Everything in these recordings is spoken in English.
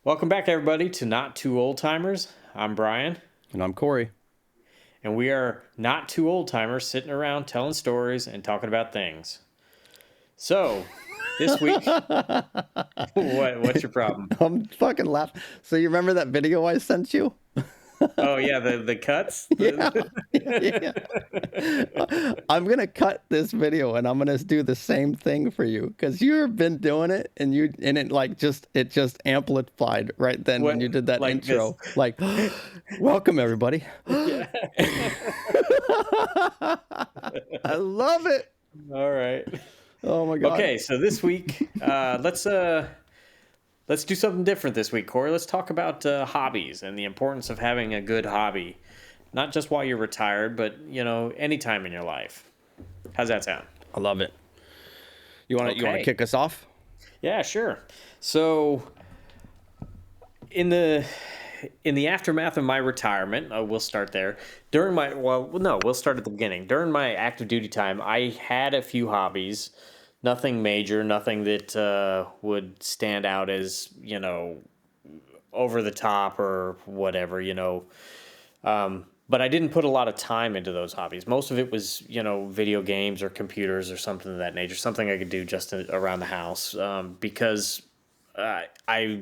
Welcome back, everybody, to Not Two Old Timers. I'm Brian, And I'm Corey. and we are not two old timers sitting around telling stories and talking about things. So, this week, what's your problem? I'm fucking laughing. So you remember that video I sent you? Oh yeah, the cuts. Yeah. Yeah. I'm gonna cut this video and I'm gonna do the same thing for you because you've been doing it and it just amplified right then when What you did that like this? intro. Like, welcome everybody. Yeah. I love it. All right. Oh my god. Okay, so this week, let's do something different this week, Corey. Let's talk about hobbies and the importance of having a good hobby. Not just while you're retired, but, any time in your life. How's that sound? I love it. You want to Okay. kick us off? Yeah, sure. So, in the aftermath of my retirement, we'll start there. We'll start at the beginning. During my active duty time, I had a few hobbies. Nothing major, nothing that would stand out as, over the top or whatever, but I didn't put a lot of time into those hobbies. Most of it was, video games or computers or something of that nature, something I could do just around the house, because I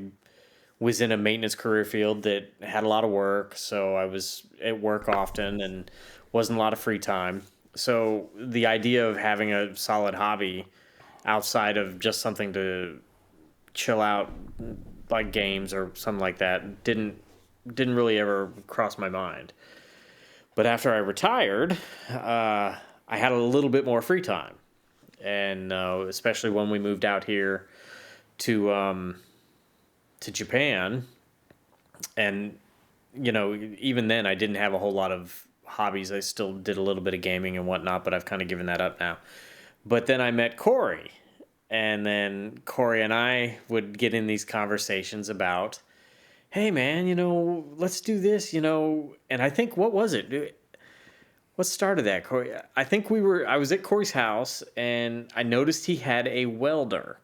was in a maintenance career field that had a lot of work, so I was at work often and wasn't a lot of free time. So the idea of having a solid hobby outside of just something to chill out, like games or something like that, didn't really ever cross my mind. But after I retired, I had a little bit more free time, and especially when we moved out here to Japan, and even then I didn't have a whole lot of hobbies. I still did a little bit of gaming and whatnot, but I've kind of given that up now. But then I met Corey, and then Corey and I would get in these conversations about, hey man, let's do this, and I think, what was it? What started that, Corey? I was at Corey's house and I noticed he had a welder.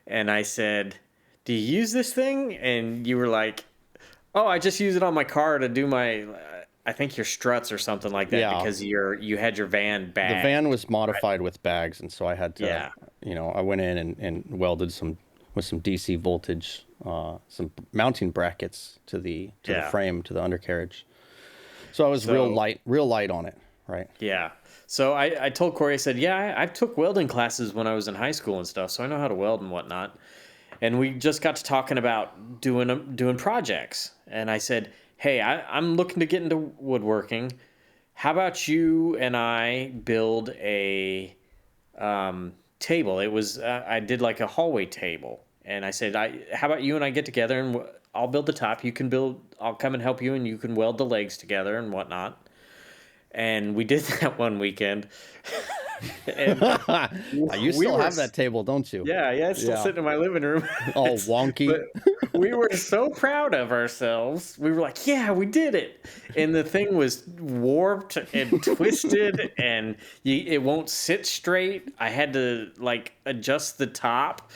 And I said, do you use this thing? And you were like, oh, I just use it on my car to do my, I think your struts or something like that, Yeah. because you had your van The bag. van was modified with bags, and so I had to, Yeah. I went in and welded with some DC voltage, some mounting brackets to the Yeah. frame, to the undercarriage. So I was So real light on it, right? yeah. So I told Corey, I said, yeah, I took welding classes when I was in high school and stuff, so I know how to weld and whatnot. And we just got to talking about doing projects. And I said, hey, I'm looking to get into woodworking. How about you and I build a table? It was I did like a hallway table, and I said, how about you and I get together and I'll build the top. You can build. I'll come and help you, and you can weld the legs together and whatnot. And we did that one weekend. And You we still were have that table, don't you? yeah, it's still Yeah. sitting in my living room. All wonky. But we were so proud of ourselves. We were like, yeah, we did it. And the thing was warped and twisted, and it won't sit straight. I had to like adjust the top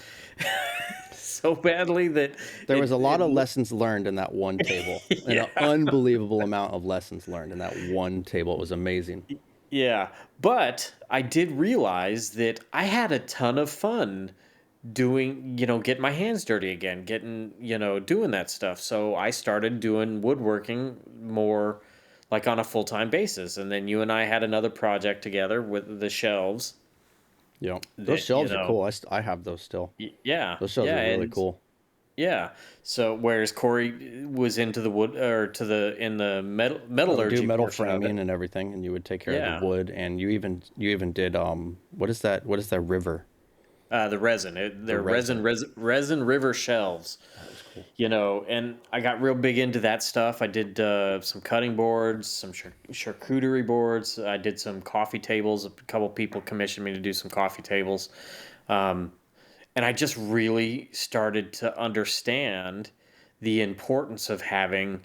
so badly that There was a lot it of lessons learned in that one table. yeah. An unbelievable amount of lessons learned in that one table. It was amazing. Yeah. But I did realize that I had a ton of fun doing, getting my hands dirty again, getting, doing that stuff. So I started doing woodworking more like on a full-time basis. And then you and I had another project together with the shelves Yeah. Those that, shelves are cool. I have those still. yeah, Those shelves yeah. are really And cool. yeah. So whereas Corey was into the wood or in the I would do metallurgy metal portion of it. framing and everything, and you would take care of Yeah. the wood, and you even did what is that? What is that river? The resin. The They're resin river shelves. That was cool. And I got real big into that stuff. I did some cutting boards, some charcuterie boards. I did some coffee tables. A couple people commissioned me to do some coffee tables. Um, and I just really started to understand the importance of having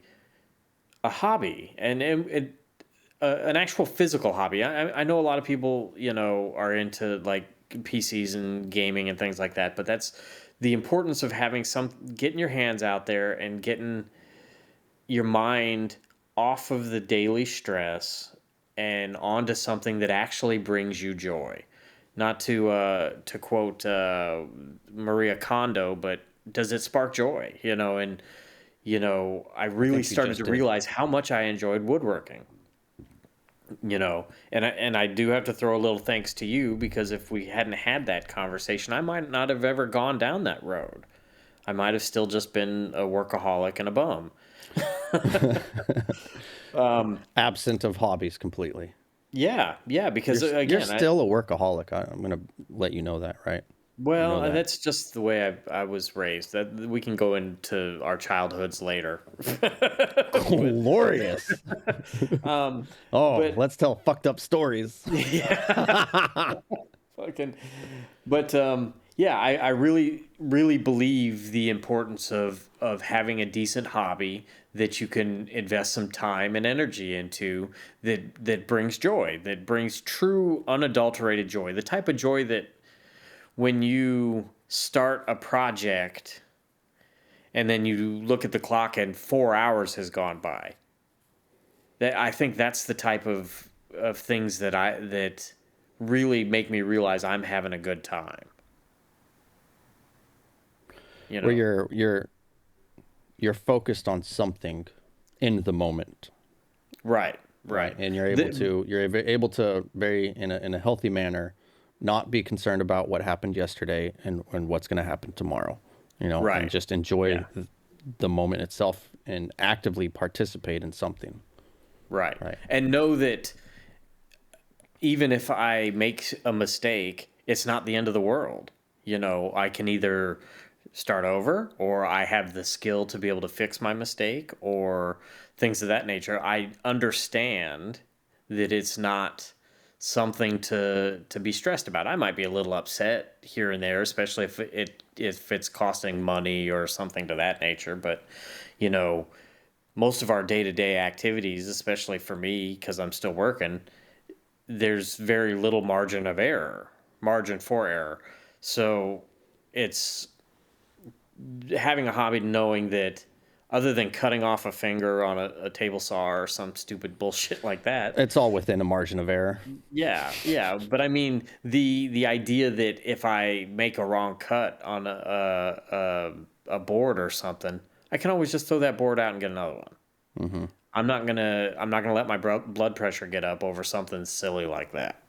a hobby and an actual physical hobby. I know a lot of people, are into like PCs and gaming and things like that, but the importance of having getting your hands out there and getting your mind off of the daily stress and onto something that actually brings you joy. Not to quote Maria Kondo, but does it spark joy? And I I really think you started just to did. realize how much I enjoyed woodworking. And I do have to throw a little thanks to you, because if we hadn't had that conversation, I might not have ever gone down that road. I might have still just been a workaholic and a bum. Absent of hobbies completely. Yeah, yeah, because You're again, still a workaholic. I'm gonna let you know that, right? You know that. that's just the way I was raised. That we can go into our childhoods later. but Glorious. um, Oh, but let's tell fucked up stories. yeah, fucking. But yeah, I really really believe the importance of having a decent hobby that you can invest some time and energy into, that brings joy, that brings true unadulterated joy, the type of joy that when you start a project and then you look at the clock and 4 hours has gone by. That I think that's the type of things that really make me realize I'm having a good time. You Where know. you're focused on something in the moment, Right. right? Right. And The, you're able to very in a healthy manner not be concerned about what happened yesterday and what's going to happen tomorrow, and right. just enjoy Yeah. the moment itself and actively participate in something, Right. right? And know that even if I make a mistake, it's not the end of the world. I can either start over, or I have the skill to be able to fix my mistake, or things of that nature. I understand that it's not something to be stressed about. I might be a little upset here and there, especially if it's costing money or something to that nature, but you know, most of our day-to-day activities, especially for me because I'm still working, there's very little margin for error. So it's having a hobby, knowing that other than cutting off a finger on a table saw or some stupid bullshit like that. It's all within a margin of error. Yeah, yeah, but I mean the idea that if I make a wrong cut on a board or something, I can always just throw that board out and get another one. Hmm. I'm not gonna let my blood pressure get up over something silly like that.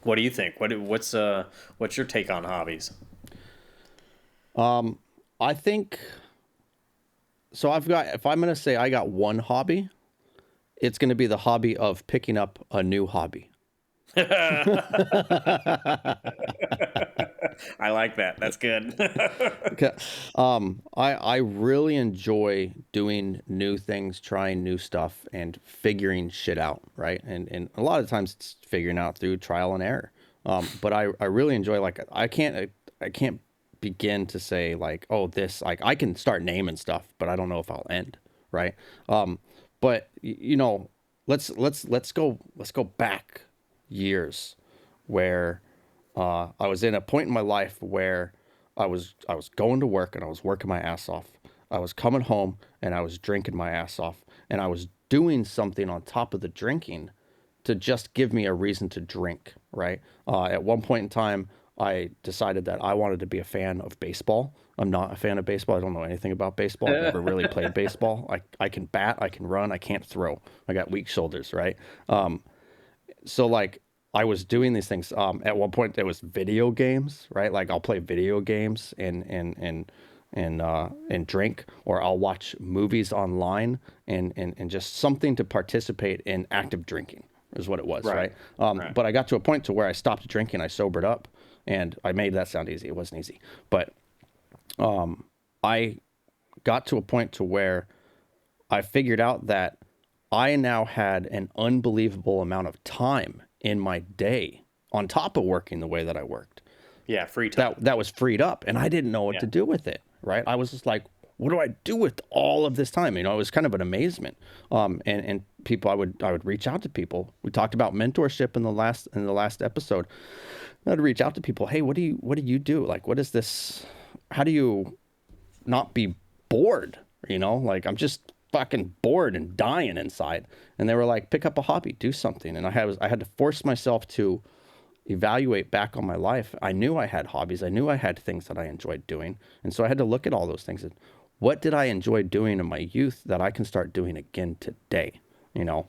What do you think? What's your take on hobbies? I think so. If I'm going to say I got one hobby, it's going to be the hobby of picking up a new hobby. I like that. That's good. Okay. I really enjoy doing new things, trying new stuff, and figuring shit out, right? And a lot of times it's figuring out through trial and error. But I really enjoy, like, I can't begin to say, like, oh, this, like, I can start naming stuff, but I don't know if I'll end, right? But let's go back years where I was in a point in my life where I was going to work and I was working my ass off. I was coming home and I was drinking my ass off, and I was doing something on top of the drinking to just give me a reason to drink, right? At one point in time, I decided that I wanted to be a fan of baseball. I'm not a fan of baseball. I don't know anything about baseball. I've never really played baseball. I can bat, I can run, I can't throw. I got weak shoulders, right? So like I was doing these things. At one point there was video games, right? Like I'll play video games and drink, or I'll watch movies online and just something to participate in active drinking is what it was, Right. right? Right. But I got to a point to where I stopped drinking, I sobered up, and I made that sound easy. It wasn't easy, but I got to a point to where I figured out that I now had an unbelievable amount of time in my day on top of working the way that I worked. Yeah, free time. That was freed up, and I didn't know what Yeah. to do with it, right? I was just like, what do I do with all of this time? It was kind of an amazement. And people, I would reach out to people. We talked about mentorship in the last episode. I'd reach out to people. Hey, what do you do? Like, what is this? How do you not be bored? You know, like I'm just fucking bored and dying inside. And they were like, pick up a hobby, do something. And I had to force myself to evaluate back on my life. I knew I had hobbies. I knew I had things that I enjoyed doing. And so I had to look at all those things. And what did I enjoy doing in my youth that I can start doing again today? You know,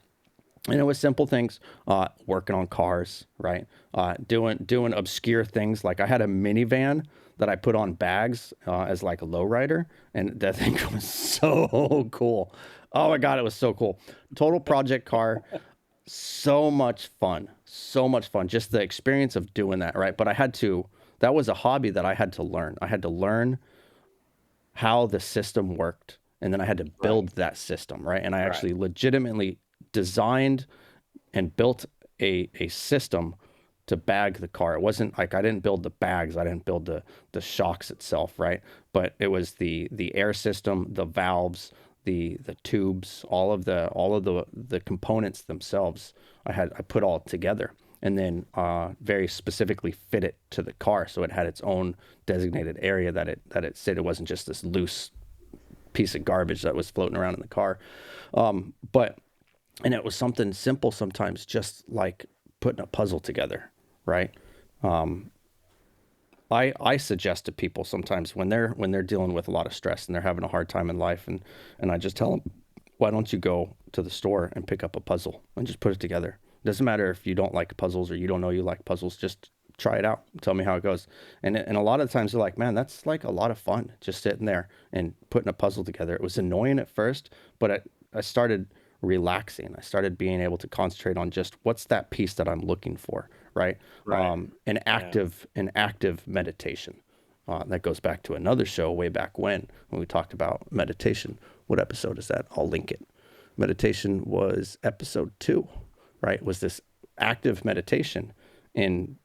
and it was simple things, working on cars, right? Doing obscure things. Like I had a minivan that I put on bags as like a lowrider, and that thing was so cool. Oh my God, it was so cool. Total project car, so much fun, so much fun. Just the experience of doing that, right? But that was a hobby that I had to learn. I had to learn how the system worked, and then I had to build that system, right? And I actually legitimately designed and built a system to bag the car. It wasn't like I didn't build the bags, I didn't build the shocks itself, right? But it was the air system, the valves, the tubes, all of the components themselves. I put all together, and then very specifically fit it to the car, so it had its own designated area that it said. It wasn't just this loose piece of garbage that was floating around in the car. But and it was something simple sometimes, just like putting a puzzle together, right? I suggest to people sometimes when they're dealing with a lot of stress and they're having a hard time in life, and I just tell them, why don't you go to the store and pick up a puzzle and just put it together? Doesn't matter if you don't like puzzles or you don't know you like puzzles, just try it out. Tell me how it goes. And a lot of times they're like, man, that's like a lot of fun just sitting there and putting a puzzle together. It was annoying at first, but I started relaxing. I started being able to concentrate on just what's that piece that I'm looking for, right? An active meditation. That goes back to another show way back when we talked about meditation. What episode is that? I'll link it. Meditation was episode 2, right? Was this active meditation in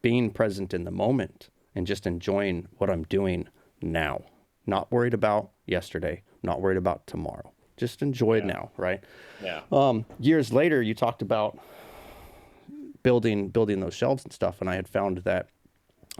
being present in the moment and just enjoying what I'm doing now. Not worried about yesterday, not worried about tomorrow. Just enjoy it now, right? Yeah. Years later, you talked about building those shelves and stuff, and I had found that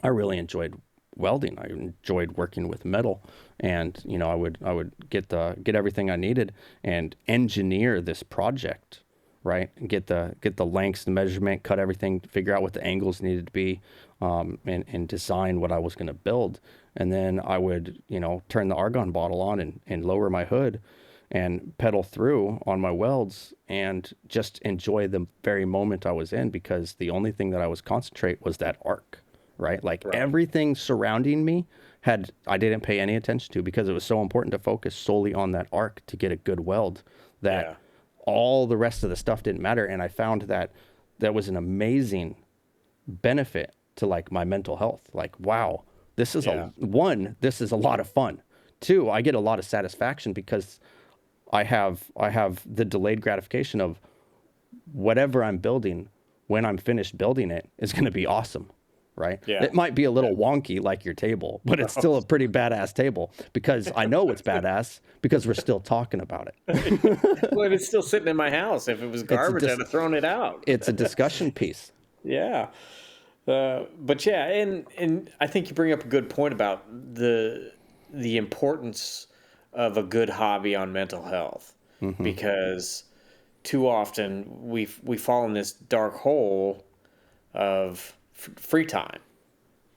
I really enjoyed welding. I enjoyed working with metal, and you know, I would get everything I needed and engineer this project, right? And get the lengths, the measurement, cut everything, figure out what the angles needed to be, and design what I was going to build. And then I would, you know, turn the argon bottle on and lower my hood and pedal through on my welds and just enjoy the very moment I was in, because the only thing that I was concentrate was that arc, right? Like everything surrounding me I didn't pay any attention to, because it was so important to focus solely on that arc to get a good weld that all the rest of the stuff didn't matter. And I found that was an amazing benefit to like my mental health. Like, wow, this is this is a lot of fun. 2, I get a lot of satisfaction because I have the delayed gratification of whatever I'm building, when I'm finished building it, is going to be awesome, right? Yeah. It might be a little wonky like your table, but it's still a pretty badass table, because I know it's badass because we're still talking about it. Well, it's still sitting in my house. If it was garbage, I'd have thrown it out. It's a discussion piece. Yeah. But yeah, and I think you bring up a good point about the importance of a good hobby on mental health, because too often we fall in this dark hole of free time,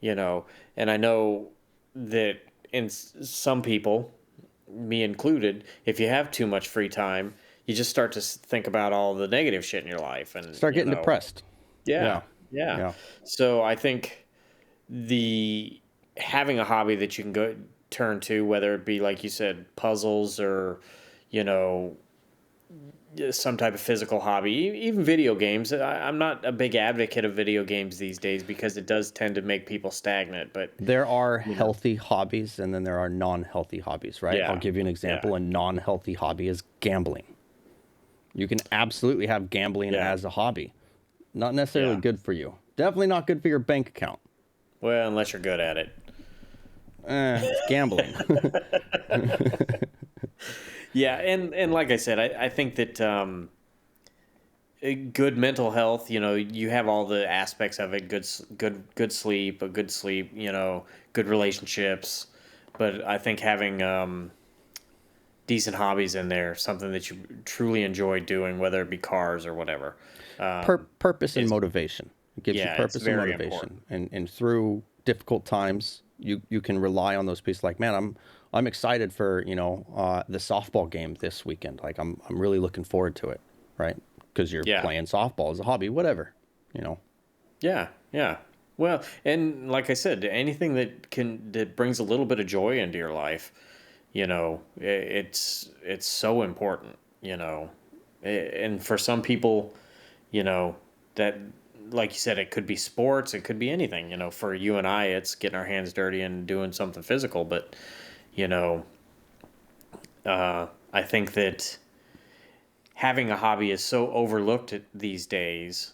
you know. And I know that in some people, me included, if you have too much free time, you just start to think about all the negative shit in your life and start getting depressed. Yeah. So I think having a hobby that you can go turn to, whether it be, like you said, puzzles or, you know, some type of physical hobby, even video games. I'm not a big advocate of video games these days because it does tend to make people stagnant. But there are healthy hobbies, and then there are non-healthy hobbies, right? Yeah. I'll give you an example. A non-healthy hobby is gambling. You can absolutely have gambling as a hobby. Not necessarily good for you. Definitely not good for your bank account. Well, unless you're good at it. It's gambling. Yeah, and like I said, I think that good mental health. You have all the aspects of it. Good sleep, a good sleep. Good relationships. But I think having decent hobbies in there, something that you truly enjoy doing, whether it be cars or whatever, Purpose and is motivation. It gives you yeah, it's purpose and very important. motivation, and through difficult times, you can rely on those pieces. Like, man, I'm excited for the softball game this weekend. Like, I'm really looking forward to it, right? Because you're Yeah, playing softball as a hobby, whatever, you know. yeah, yeah. Well, and like I said, anything that brings a little bit of joy into your life, it's so important. And for some people, that, like you said, it could be sports, it could be anything. For you and I, it's getting our hands dirty and doing something physical. But you know, I think that having a hobby is so overlooked these days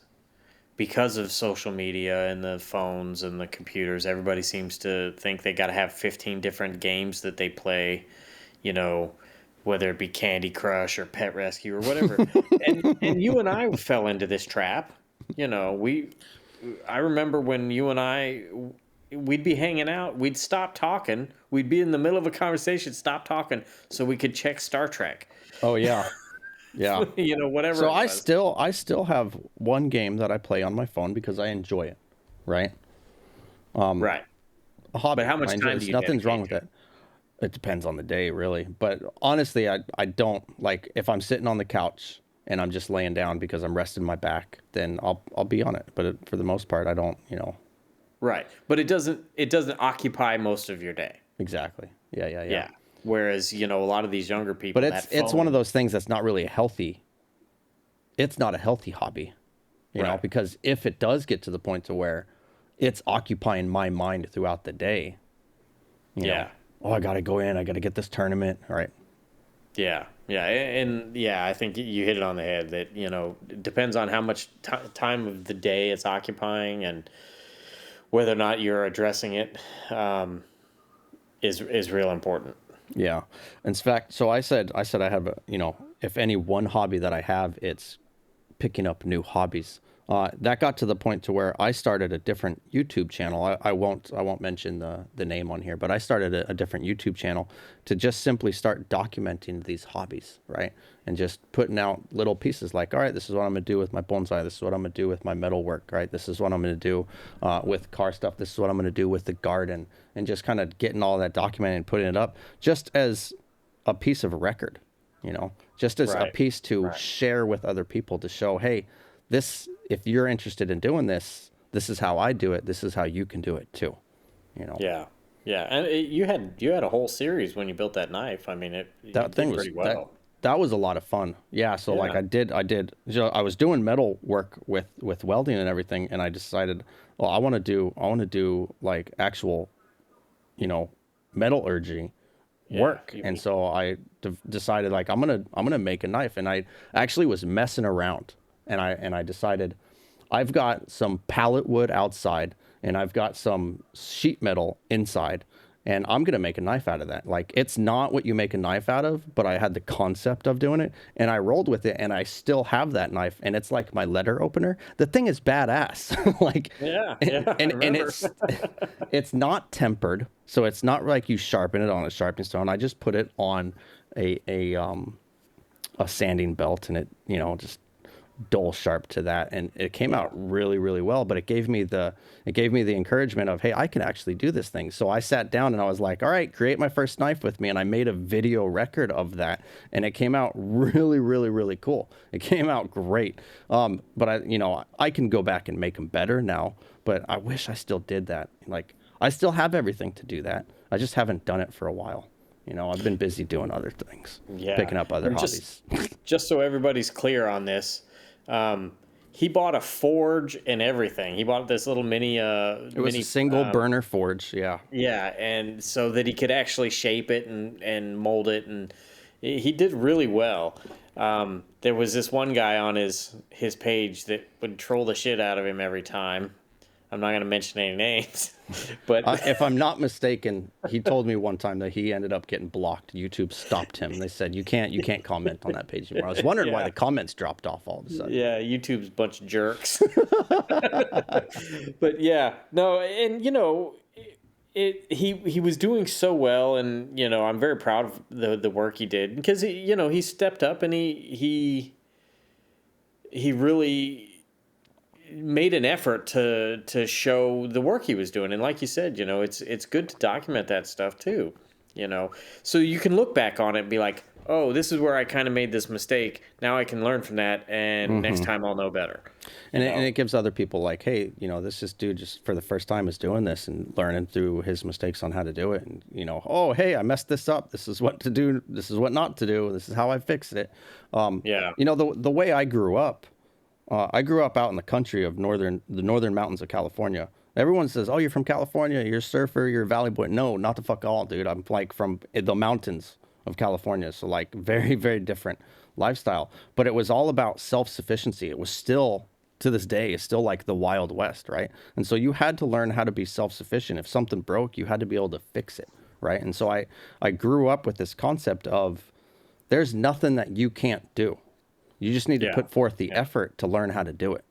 because of social media and the phones and the computers. Everybody seems to think they got to have 15 different games that they play, you know, whether it be Candy Crush or Pet Rescue or whatever. And you and I fell into this trap. I remember when you and I we'd be hanging out, we'd stop talking, we'd be in the middle of a conversation, stop talking so we could check Star Trek. Oh yeah, yeah. Whatever So it I was. still I still have one game that I play on my phone because I enjoy it, right? Right. A But hobby. how I much enjoy time it. do There's you nothing's wrong dedicate with to it? it. It depends on the day, really. But honestly, I don't like if I'm sitting on the couch and I'm just laying down because I'm resting my back, then I'll be on it. But for the most part, I don't. Right. But it doesn't occupy most of your day. Exactly. Yeah, yeah, yeah. Yeah. Whereas, a lot of these younger But people, it's that it's one of phone. those things that's not really a healthy. It's not a healthy hobby, Right. because if it does get to the point to where it's occupying my mind throughout the day, you know, Yeah. oh, I got to go in, I got to get this tournament, all right? Yeah. Yeah. And yeah, I think you hit it on the head that, it depends on how much time of the day it's occupying and whether or not you're addressing it, um, is real important. Yeah. In fact, so I said I have if any one hobby that I have, it's picking up new hobbies. That got to the point to where I started a different YouTube channel. I won't mention the name on here, but I started a different YouTube channel to just simply start documenting these hobbies, right? And just putting out little pieces like, all right, this is what I'm gonna do with my bonsai. This is what I'm gonna do with my metal work, right? This is what I'm gonna do with car stuff. This is what I'm gonna do with the garden, and just kind of getting all that documented and putting it up, just as a piece of record, just as a Right. piece to Right. share with other people to show, hey, this, if you're interested in doing this, this is how I do it. This is how you can do it too. You know, Yeah. Yeah. And you had a whole series when you built that knife. I mean, you that thing did was pretty that well. that was a lot of fun. Yeah. So like Yeah. I was doing metal work with welding and everything, and I decided, well, I want to do like actual, you know, metallurgy Yeah. work. And so I decided like I'm gonna make a knife, and I actually was messing around, and I decided I've got some pallet wood outside and I've got some sheet metal inside, and I'm gonna make a knife out of that. Like, it's not what you make a knife out of, but I had the concept of doing it, and I rolled with it, and I still have that knife, and it's like my letter opener. The thing is badass. Like, Yeah. and, Yeah. I and remember. it's not tempered, so it's not like you sharpen it on a sharpening stone. I just put it on a sanding belt, and it just dull sharp to that, and it came out Yeah. really, really well. But it gave me the encouragement of, hey, I can actually do this thing. So I sat down and I was like, all right, create my first knife with me, and I made a video record of that, and it came out really, really, really cool. It came out great. But I can go back and make them better now, but I wish I still did that. Like, I still have everything to do that, I just haven't done it for a while. I've been busy doing other things, Yeah. picking up other And just hobbies. just so everybody's clear on this, um, he bought a forge and everything. He bought this little mini It was a single burner forge. Yeah. yeah, and so that he could actually shape it and mold it, and he did really well. There was this one guy on his page that would troll the shit out of him every time. I'm not going to mention any names, but If I'm not mistaken, he told me one time that he ended up getting blocked. YouTube stopped him. They said you can't comment on that page anymore. I was wondering why yeah, the comments dropped off all of a sudden. yeah, YouTube's a bunch of jerks. But yeah, no, and he was doing so well, and I'm very proud of the work he did, because he stepped up, and he really made an effort to show the work he was doing. And like you said, it's good to document that stuff too, so you can look back on it and be like, oh, this is where I kind of made this mistake. Now I can learn from that, and next time I'll know better. And it gives other people like, hey, this dude just for the first time is doing this and learning through his mistakes on how to do it. And, oh, hey, I messed this up. This is what to do. This is what not to do. This is how I fixed it. Yeah. The way I grew up out in the country of the northern mountains of California. Everyone says, oh, you're from California. You're a surfer. You're a valley boy. No, not the fuck all, dude. I'm like from the mountains of California. So like very, very different lifestyle. But it was all about self-sufficiency. It was still, to this day, is still like the Wild West, right? And so you had to learn how to be self-sufficient. If something broke, you had to be able to fix it, right? And so I grew up with this concept of there's nothing that you can't do. You just need to put forth the effort to learn how to do it,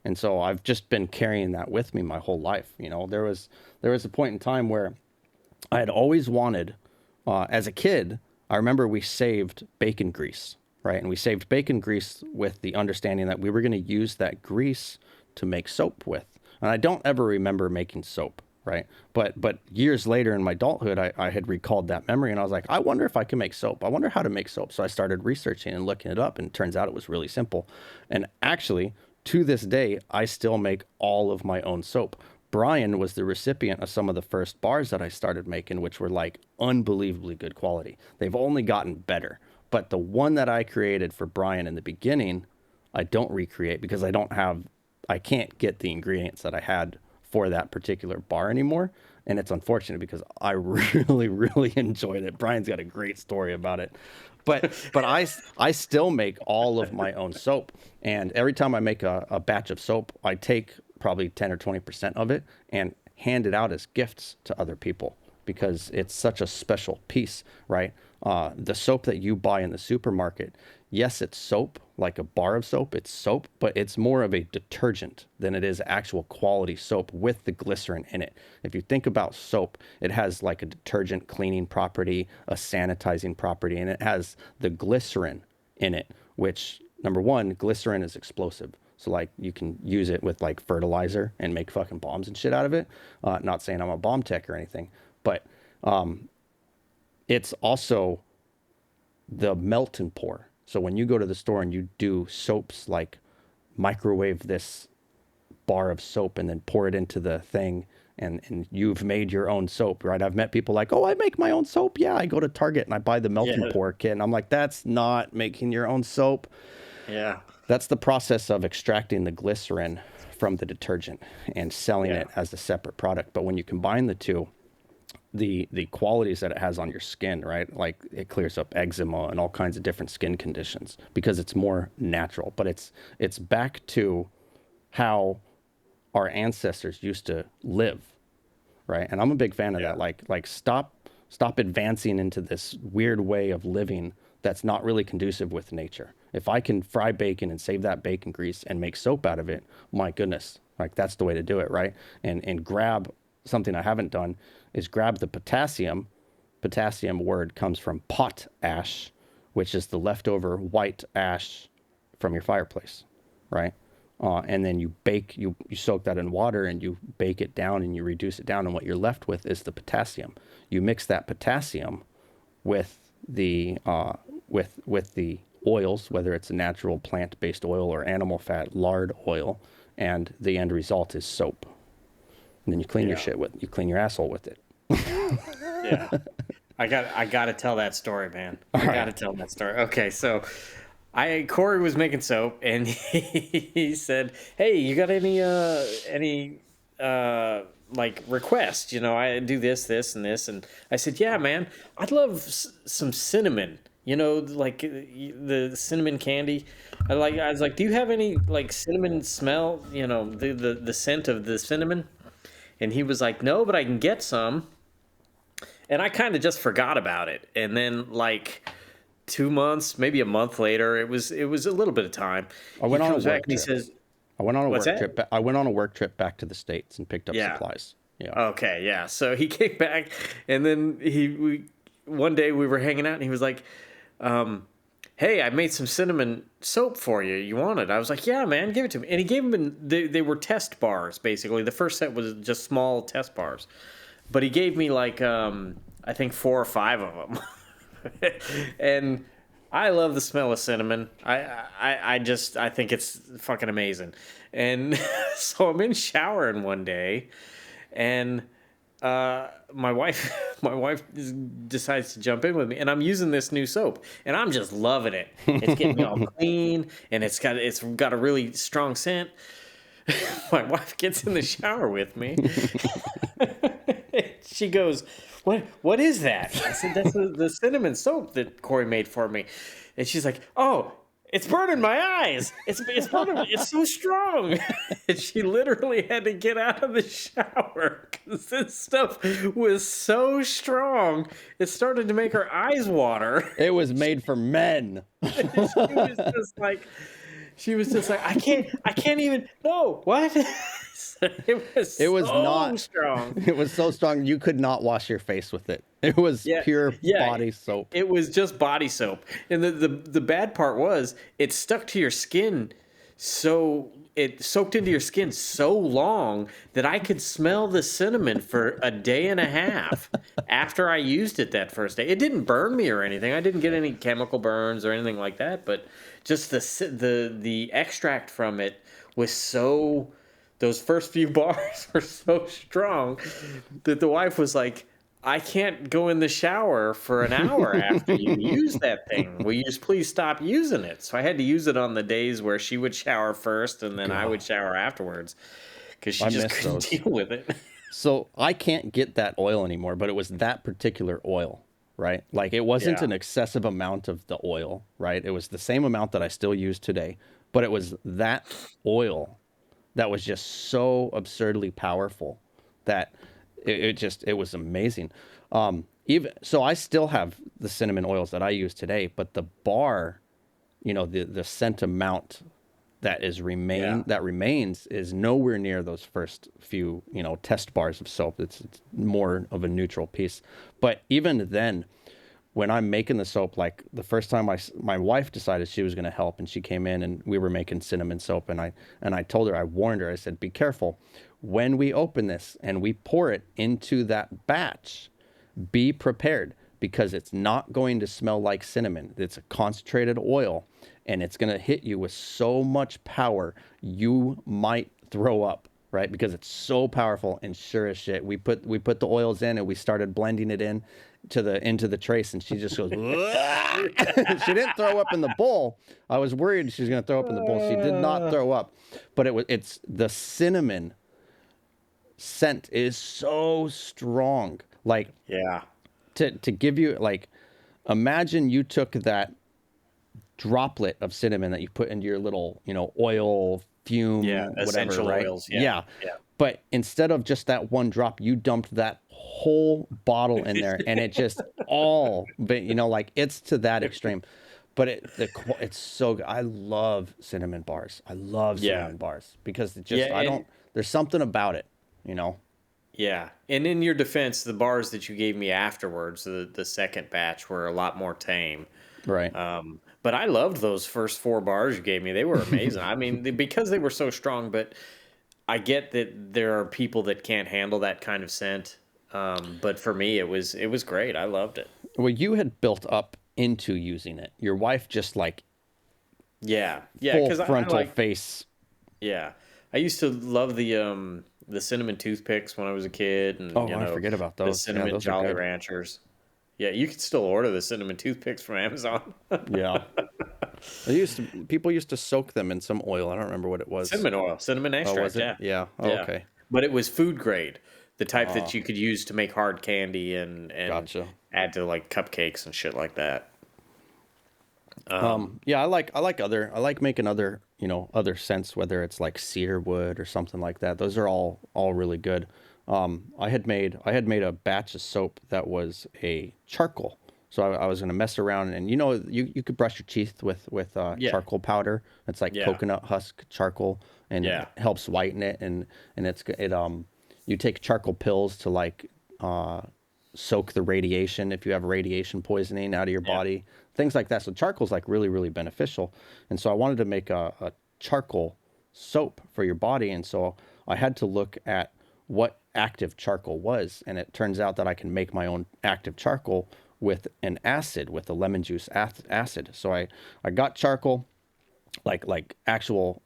And so I've just been carrying that with me my whole life. There was a point in time where I had always wanted, as a kid, I remember we saved bacon grease, right? And we saved bacon grease with the understanding that we were going to use that grease to make soap with. And I don't ever remember making soap, right? But years later in my adulthood, I had recalled that memory, and I was like, I wonder if I can make soap. I wonder how to make soap. So I started researching and looking it up, and it turns out it was really simple. And actually, to this day, I still make all of my own soap. Brian was the recipient of some of the first bars that I started making, which were like unbelievably good quality. They've only gotten better. But the one that I created for Brian in the beginning, I don't recreate because I can't get the ingredients that I had for that particular bar anymore. And it's unfortunate because I really, really enjoyed it. Brian's got a great story about it. But I still make all of my own soap. And every time I make a batch of soap, I take probably 10 or 20% of it and hand it out as gifts to other people because it's such a special piece, right? The soap that you buy in the supermarket, yes, it's soap, like a bar of soap, it's soap, but it's more of a detergent than it is actual quality soap with the glycerin in it. If you think about soap, it has like a detergent cleaning property, a sanitizing property, and it has the glycerin in it, which, number one, glycerin is explosive. So like you can use it with like fertilizer and make fucking bombs and shit out of it. Not saying I'm a bomb tech or anything, but it's also the melt and pour. So when you go to the store and you do soaps, like microwave this bar of soap and then pour it into the thing, and you've made your own soap, right? I've met people like, oh, I make my own soap. Yeah, I go to Target and I buy the melt and pour kit. And I'm like, that's not making your own soap. Yeah. That's the process of extracting the glycerin from the detergent and selling it as a separate product. But when you combine the two, the qualities that it has on your skin, right? Like it clears up eczema and all kinds of different skin conditions because it's more natural. But it's back to how our ancestors used to live, right? And I'm a big fan of that. Like stop advancing into this weird way of living that's not really conducive with nature. If I can fry bacon and save that bacon grease and make soap out of it, my goodness, like that's the way to do it, right? And grab something I haven't done is grab the potassium. Potassium word comes from pot ash, which is the leftover white ash from your fireplace, right? And then you soak that in water and you bake it down and you reduce it down, and what you're left with is the potassium. You mix that potassium with the with the oils, whether it's a natural plant-based oil or animal fat, lard oil, and the end result is soap. And then you clean you clean your asshole with it. Yeah. I got to tell that story, man. I got to tell that story. Okay, so Corey was making soap, and he said, "Hey, you got any like requests? I do this, and this." And I said, "Yeah, man, I'd love some cinnamon You know, like the cinnamon candy. I was like, do you have any like cinnamon smell? You know, the scent of the cinnamon. And he was like, no, but I can get some. And I kind of just forgot about it. And then like 2 months, maybe a month later, it was a little bit of time. I He went on a comes back work and he trip. says, I went on a "What's work that?" trip. I went on a work trip back to the States and picked up Yeah. supplies. Yeah. Okay, yeah. So he came back, and then one day we were hanging out, and he was like, "Hey, I made some cinnamon soap for you. You want it?" I was like, "Yeah, man, give it to me." And he gave them. They were test bars, basically. The first set was just small test bars, but he gave me like I think 4 or 5 of them, and I love the smell of cinnamon. I think it's fucking amazing. And so I'm in showering one day, and my wife decides to jump in with me, and I'm using this new soap, and I'm just loving it. It's getting me all clean, and it's got a really strong scent. My wife gets in the shower with me. She goes, "What is that?" I said, "That's the cinnamon soap that Corey made for me." And she's like, "Oh, it's burning my eyes. It's burning. It's so strong." And she literally had to get out of the shower because this stuff was so strong. It started to make her eyes water. It was made for men. She was just like, I can't even. No, what? It was So not. strong. It was so strong you could not wash your face with it. It was Yeah, pure yeah. body soap. It was just body soap, and the bad part was it stuck to your skin, so it soaked into your skin so long that I could smell the cinnamon for a day and a half after I used it that first day. It didn't burn me or anything. I didn't get any chemical burns or anything like that, but just the extract from it was so. Those first few bars were so strong that the wife was like, I can't go in the shower for an hour after you use that thing. Will you just please stop using it? So I had to use it on the days where she would shower first and then I would shower afterwards because she I just miss couldn't those. deal with it. So I can't get that oil anymore, but it was that particular oil, right? Like it wasn't Yeah. an excessive amount of the oil, right? It was the same amount that I still use today, but it was that oil that was just so absurdly powerful that it was amazing. Even so, I still have the cinnamon oils that I use today, but the bar, the scent amount Yeah. that remains is nowhere near those first few test bars of soap. It's more of a neutral piece. But even then, when I'm making the soap, like the first time my wife decided she was going to help, and she came in and we were making cinnamon soap, and I told her, I warned her, I said, be careful when we open this and we pour it into that batch, be prepared because it's not going to smell like cinnamon. It's a concentrated oil, and it's going to hit you with so much power you might throw up, right? Because it's so powerful. And sure as shit, we put the oils in and we started blending it into the trace, and she just goes she didn't throw up in the bowl. I was worried she was going to throw up in the bowl. She did not throw up, but it's the cinnamon scent is so strong. Like Yeah. to give you, like, imagine you took that droplet of cinnamon that you put into your little oil fume, Yeah. whatever, Essential right? oils. Yeah. Yeah. But instead of just that one drop, you dumped that whole bottle in there, and it just all, but like it's to that extreme. But it's so good. I love cinnamon bars. I love Yeah. cinnamon bars because it just Yeah. And there's something about it, yeah. And in your defense, the bars that you gave me afterwards, the second batch, were a lot more tame. Right? But I loved those first 4 bars you gave me. They were amazing. I mean, because they were so strong, but I get that there are people that can't handle that kind of scent. But for me, it was great. I loved it. Well, you had built up into using it. Your wife just like Yeah, yeah. full Because I frontal like, face. yeah, I used to love the cinnamon toothpicks when I was a kid, and Oh, I forget about the those. Yeah, cinnamon those are Jolly good. Ranchers. Yeah, you can still order the cinnamon toothpicks from Amazon. Yeah. People used to soak them in some oil. I don't remember what it was. Cinnamon oil, cinnamon Oh, was extract. it? Yeah, Yeah. Oh, yeah. okay. But it was food grade, the type Ah, that you could use to make hard candy and gotcha. add to like cupcakes and shit like that. Yeah, I like making other, other scents, whether it's like cedar wood or something like that. Those are all really good. I had made a batch of soap that was a charcoal. So I was gonna mess around, and you could brush your teeth with Yeah. charcoal powder. It's like Yeah. coconut husk charcoal, and Yeah. it helps whiten it, and you take charcoal pills to like soak the radiation if you have radiation poisoning out of your Yeah. body, things like that. So charcoal's like really, really beneficial. And so I wanted to make a charcoal soap for your body. And so I had to look at what active charcoal was. And it turns out that I can make my own active charcoal with an acid, with a lemon juice acid. So I got charcoal, like actual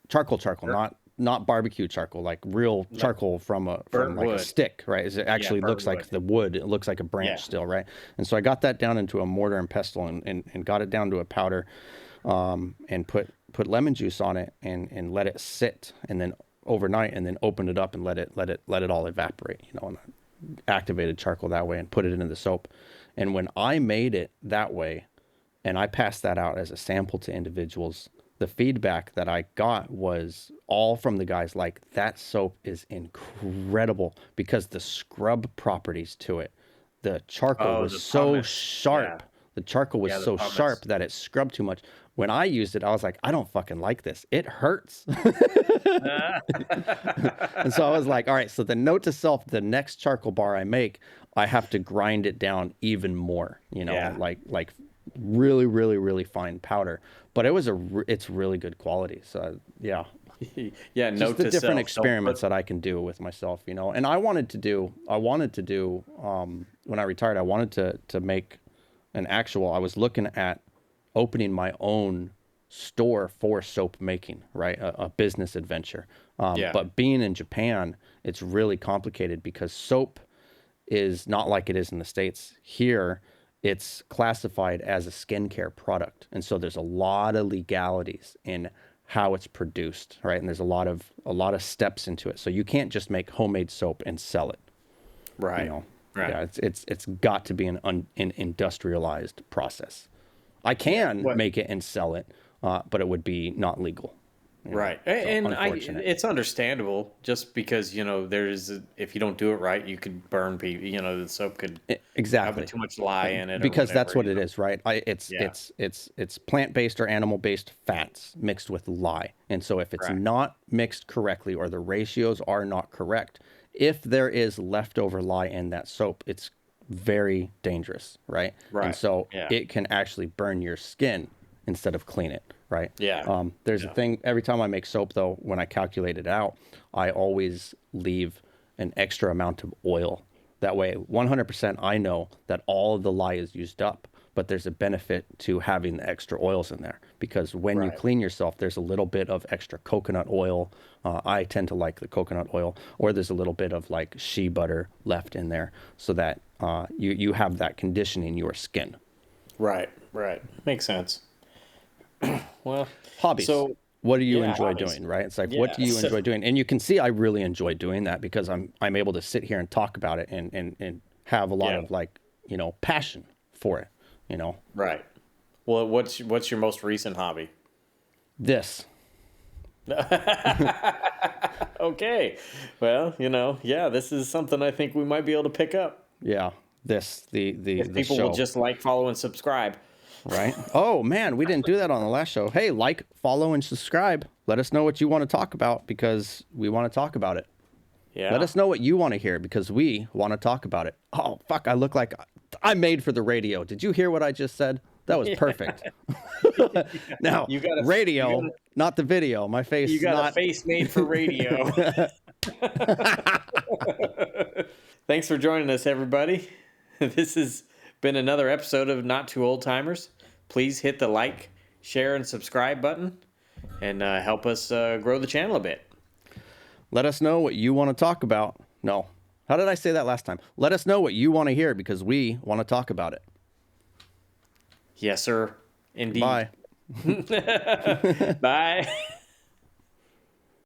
charcoal, Burnt, not barbecue charcoal, like real like charcoal from burnt like a wood. stick, right? It Yeah, actually burnt looks wood. like the wood. It looks like a Yeah. branch still, right? And so I got that down into a mortar and pestle, and got it down to a powder, and put lemon juice on it, and let it sit, and then overnight, and then opened it up and let it all evaporate, and activated charcoal that way, and put it into the soap. And when I made it that way, and I passed that out as a sample to individuals, the feedback that I got was all from the guys like, that soap is incredible because the scrub properties to it, the charcoal Oh, was the so pumice. Yeah. sharp. The charcoal was Yeah, the so sharp pumice. that it scrubbed too much. When I used it, I was like, I don't fucking like this. It hurts. And so I was like, all right, so the note to self, the next charcoal bar I make, I have to grind it down even more, Yeah. like really, really, really fine powder. But it's really good quality. So yeah, Yeah, just note the to different self, don't experiments put. that I can do with myself, And I wanted to do when I retired, I wanted to make an actual. I was looking at opening my own store for soap making, right? A business adventure. Yeah. But being in Japan, it's really complicated because soap is not like it is in the States. Here, it's classified as a skincare product. And so there's a lot of legalities in how it's produced, right? And there's a lot of steps into it. So you can't just make homemade soap and sell it, you Right. know. Right. Yeah, it's got to be an industrialized process. I can What? make it and sell it, but it would be not legal, Right. So And unfortunate. it's understandable just because, if you don't do it right, you could burn people, the soap could have Exactly. too much lye in it or Because that's whatever, what it is, right? It's Yeah. it's it's plant-based or animal-based fats mixed with lye. And so if it's Right. not mixed correctly or the ratios are not correct, if there is leftover lye in that soap, it's very dangerous, right? And Right. so Yeah. it can actually burn your skin instead of clean it, right? Yeah. There's a Yeah. thing every time I make soap, though, when I calculate it out, I always leave an extra amount of oil. That way, 100% I know that all of the lye is used up, but there's a benefit to having the extra oils in there because when you Right. clean yourself, there's a little bit of extra coconut oil. I tend to like the coconut oil, or there's a little bit of like shea butter left in there so that you have that conditioning your skin. Right. Right. Makes sense. Well, Hobbies. so What do you yeah, enjoy hobbies. doing, right? It's like, what Yeah. do you enjoy doing? And you can see I really enjoy doing that because I'm able to sit here and talk about it and have a lot Yeah. of like, passion for it, Right. Well, what's your most recent hobby? This. Okay. Well, yeah, this is something I think we might be able to pick up Yeah, this if the people will show, just like, follow, and subscribe. right? Oh man, we didn't do that on the last show. Hey, like, follow, and subscribe. Let us know what you want to talk about because we want to talk about it. Yeah. Let us know what you want to hear because we want to talk about it. Oh fuck, I look like I'm made for the radio. Did you hear what I just said? That was perfect. Now, You got a radio, you got a, not the video. My face, you got a not. face made for radio. Thanks for joining us, everybody. This has been another episode of Not Too Old Timers. Please hit the like, share, and subscribe button and help us grow the channel a bit. Let us know what you want to talk about. No. How did I say that last time? Let us know what you want to hear because we want to talk about it. Yes, sir. Indeed. Bye. Bye.